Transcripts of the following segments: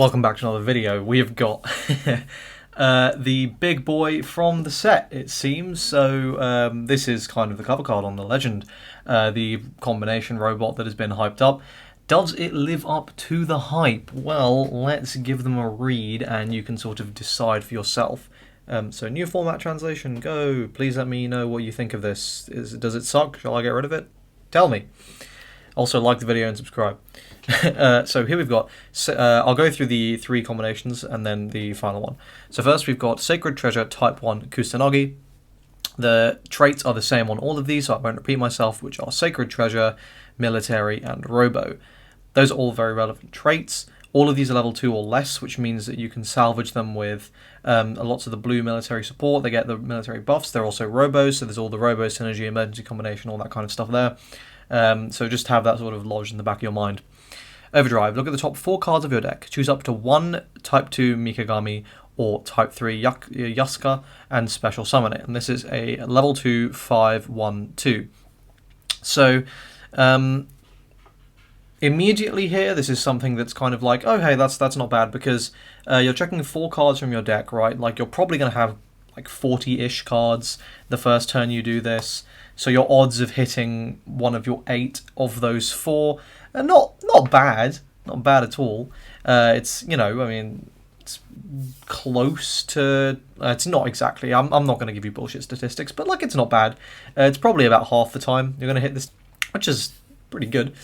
Welcome back to another video. We have got the big boy from the set, it seems. So this is kind of the cover card on the Legend, the combination robot that has been hyped up. Does it live up to the hype? Well, let's give them a read and you can sort of decide for yourself. So new format translation, go. Please let me know what you think of this. Does it suck? Shall I get rid of it? Tell me. Also, like the video and subscribe. So here we've got, I'll go through the three combinations and then the final one. So first we've got Sacred Treasure Type 1 Kusanagi. The traits are the same on all of these, so I won't repeat myself, which are Sacred Treasure, Military, and Robo. Those are all very relevant traits. All of these are level 2 or less, which means that you can salvage them with lots of the blue military support. They get the military buffs. They're also Robos, so there's all the Robo synergy, emergency combination, all that kind of stuff there. So just have that sort of lodged in the back of your mind. Overdrive. Look at the top 4 cards of your deck. Choose up to 1 Type 2 Mikagami or Type 3 Yasuka and special summon it. And this is a level 2 5/1/2. So immediately here, this is something that's kind of like, oh hey, that's not bad, because you're checking 4 cards from your deck, right? Like you're probably going to have like 40-ish cards the first turn you do this. So your odds of hitting one of your 8 of those 4 are not bad, not bad at all. It's, you know, I mean, it's close to. It's not exactly. I'm not going to give you bullshit statistics, but like it's not bad. It's probably about half the time you're going to hit this, which is pretty good.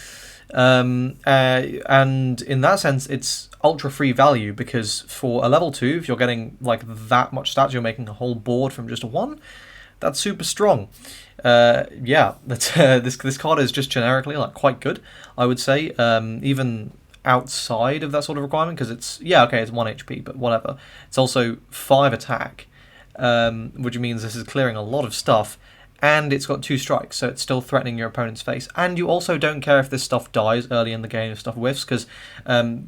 And in that sense, it's ultra free value, because for a level 2, if you're getting like that much stats, you're making a whole board from just a 1. That's super strong. Yeah, that's this card is just generically like quite good, I would say. Even outside of that sort of requirement, because it's it's 1 HP, but whatever. It's also 5 attack, which means this is clearing a lot of stuff, and it's got 2 strikes, so it's still threatening your opponent's face. And you also don't care if this stuff dies early in the game, if stuff whiffs, because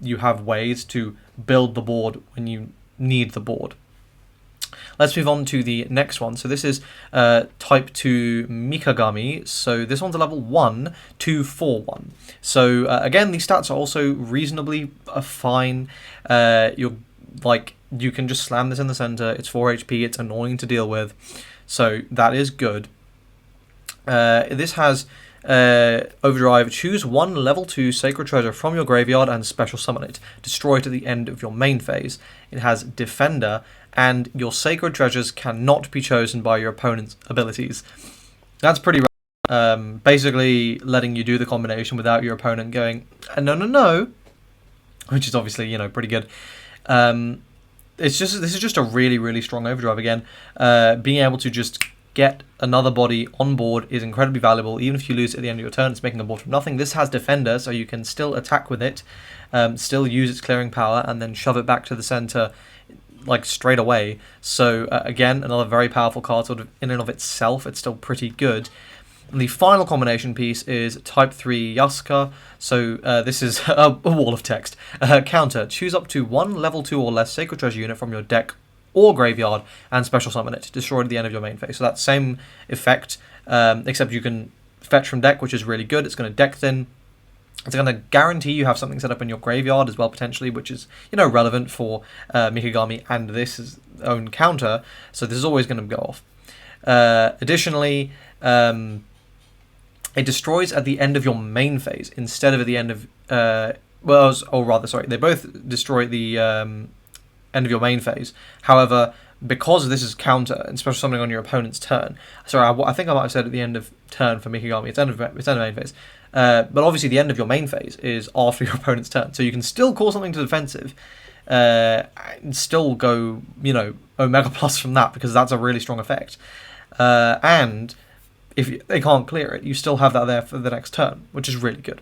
you have ways to build the board when you need the board. Let's move on to the next one. So this is Type 2 Mikagami. So this one's a level 1 2/4/1. So again, these stats are also reasonably fine. You can just slam this in the center. It's 4 HP. It's annoying to deal with. So that is good. This has Overdrive. Choose 1 level 2 Sacred Treasure from your graveyard and special summon it. Destroy it at the end of your main phase. It has Defender, and your Sacred Treasures cannot be chosen by your opponent's abilities. That's pretty basically letting you do the combination without your opponent going, no, which is obviously, you know, pretty good. This is just a really, really strong Overdrive again. Being able to just get another body on board is incredibly valuable. Even if you lose it at the end of your turn, it's making a board from nothing. This has Defender, so you can still attack with it, still use its clearing power, and then shove it back to the center like straight away. So again, another very powerful card, sort of in and of itself. It's still pretty good. And the final combination piece is Type 3 Yasuka. So this is a wall of text. Counter. Choose up to 1 level 2 or less Sacred Treasure unit from your deck or graveyard and special summon it. Destroy at the end of your main phase. So that same effect, except you can fetch from deck, which is really good. It's going to deck thin. It's going to guarantee you have something set up in your graveyard as well, potentially, which is, you know, relevant for Mikagami and this own counter. So this is always going to go off. Additionally, it destroys at the end of your main phase instead of at the end of... they both destroy at the end of your main phase. However, because this is counter and special summoning on your opponent's turn... Sorry, I think I might have said at the end of turn for Mikagami. It's end of main phase. But obviously the end of your main phase is after your opponent's turn. So you can still call something to defensive and still go, you know, Omega Plus from that, because that's a really strong effect. And if they can't clear it, you still have that there for the next turn, which is really good.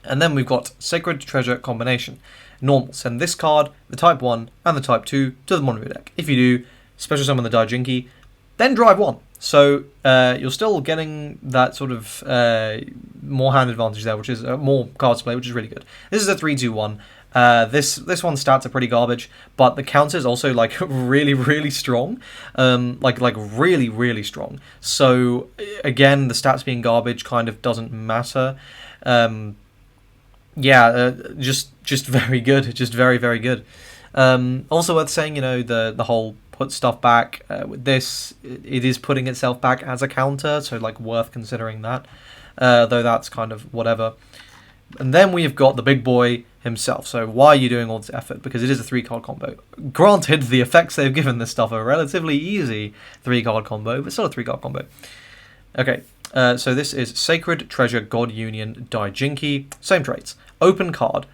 And then we've got Sacred Treasure Combination. Normal. Send this card, the Type 1 and the Type 2 to the bottom of your deck. If you do, special summon the Daijinki, then drive 1. So you're still getting that sort of more hand advantage there, which is more cards to play, which is really good. This is a 3/2/1. This one's stats are pretty garbage, but the counter is also like really, really strong, like really, really strong. So again, the stats being garbage kind of doesn't matter. Yeah, just very good, just very very good. Also worth saying, you know, the whole put stuff back with this, it is putting itself back as a counter, so like worth considering that. Though that's kind of whatever. And then we've got the big boy himself. So why are you doing all this effort? Because it is a 3-card combo. Granted, the effects they've given this stuff are relatively easy 3-card combo, but still a 3-card combo. Okay, so this is Sacred Treasure God Union Daijinki. Same traits. Open card.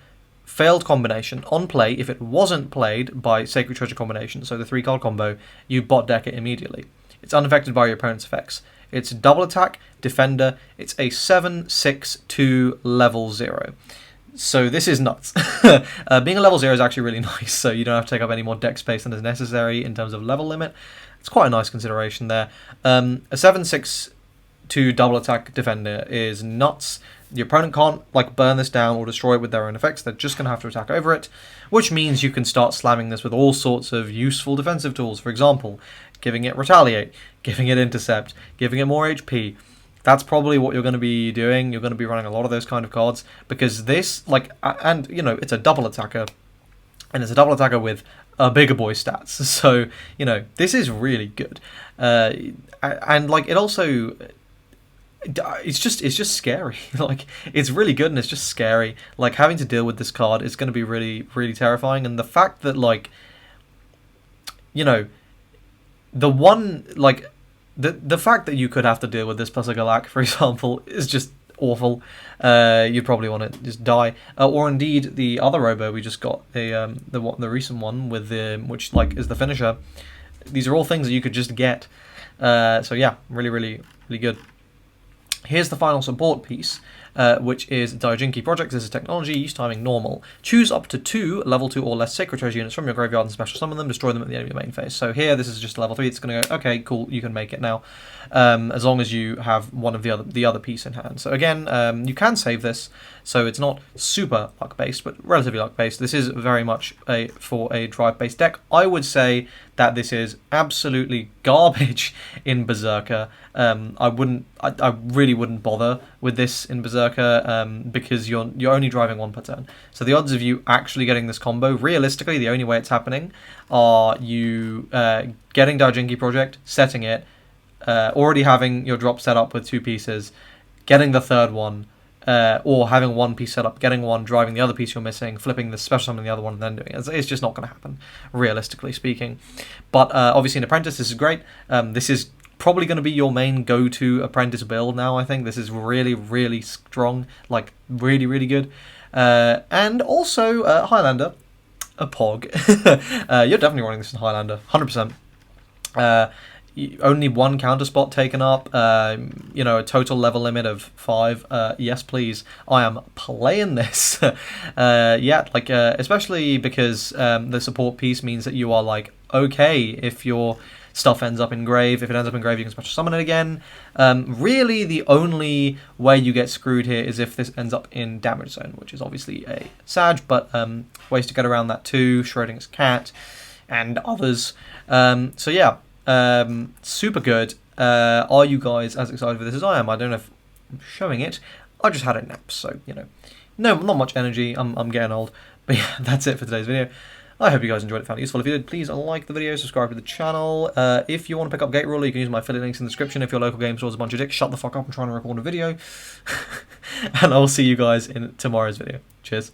Failed combination. On play, if it wasn't played by Sacred Treasure combination, so the 3-card combo, you bot deck it immediately. It's unaffected by your opponent's effects. It's double attack, defender. It's a 7/6/2 level 0. So this is nuts. Being a level 0 is actually really nice, so you don't have to take up any more deck space than is necessary in terms of level limit. It's quite a nice consideration there. A 7/6/2 double attack defender is nuts. Your opponent can't like burn this down or destroy it with their own effects. They're just going to have to attack over it, which means you can start slamming this with all sorts of useful defensive tools. For example, giving it Retaliate, giving it Intercept, giving it more HP. That's probably what you're going to be doing. You're going to be running a lot of those kind of cards because this, like, and you know, it's a double attacker, and it's a double attacker with a bigger boy stats. So you know, this is really good, and like it also. It's just scary. Like it's really good and it's just scary. Like having to deal with this card is going to be really really terrifying. And the fact that like, you know, the one like the fact that you could have to deal with this plus a Galak, for example, is just awful. You'd probably want to just die. Or indeed the other Robo we just got, the recent one with the which like is the finisher. These are all things that you could just get. So yeah, really really really good. Here's the final support piece, which is Daijinki Project. This is technology, use timing normal. Choose up to 2 level 2 or less Sacred Treasure units from your graveyard and special summon them, destroy them at the end of your main phase. So here, this is just level 3. It's going to go, okay, cool, you can make it now, as long as you have one of the other piece in hand. So again, you can save this, so it's not super luck-based, but relatively luck-based. This is very much for a drive-based deck. I would say that this is absolutely garbage in Berserker. I really wouldn't bother with this in Berserker because you're only driving 1 per turn. So the odds of you actually getting this combo, realistically, the only way it's happening are you getting Daijinki Project, setting it, already having your drop set up with 2 pieces, getting the third one, or having 1 piece set up, getting one, driving the other piece you're missing, flipping the special summon the other one, and then doing it. It's just not going to happen, realistically speaking. But obviously in Apprentice, this is great. This is probably going to be your main go-to Apprentice build now, I think. This is really, really strong, like really, really good. And also Highlander, a Pog. You're definitely running this in Highlander, 100%. Only 1 counter spot taken up, you know, a total level limit of 5. Yes, please. I am playing this. Yeah, like, especially because the support piece means that you are, like, okay if your stuff ends up in grave. If it ends up in grave, you can special summon it again. Really, the only way you get screwed here is if this ends up in damage zone, which is obviously a Sag, but ways to get around that too, Schrodinger's cat, and others. So yeah. Super good. Are you guys as excited for this as I am? I don't know if I'm showing it. I just had a nap, so you know, no, not much energy. I'm getting old. But yeah, that's it for today's video. I hope you guys enjoyed it, found it useful. If you did, please like the video, subscribe to the channel. If you want to pick up Gate Ruler, you can use my affiliate links in the description. If your local game store's a bunch of dicks, shut the fuck up. I'm trying to record a video. And I'll see you guys in tomorrow's video. Cheers.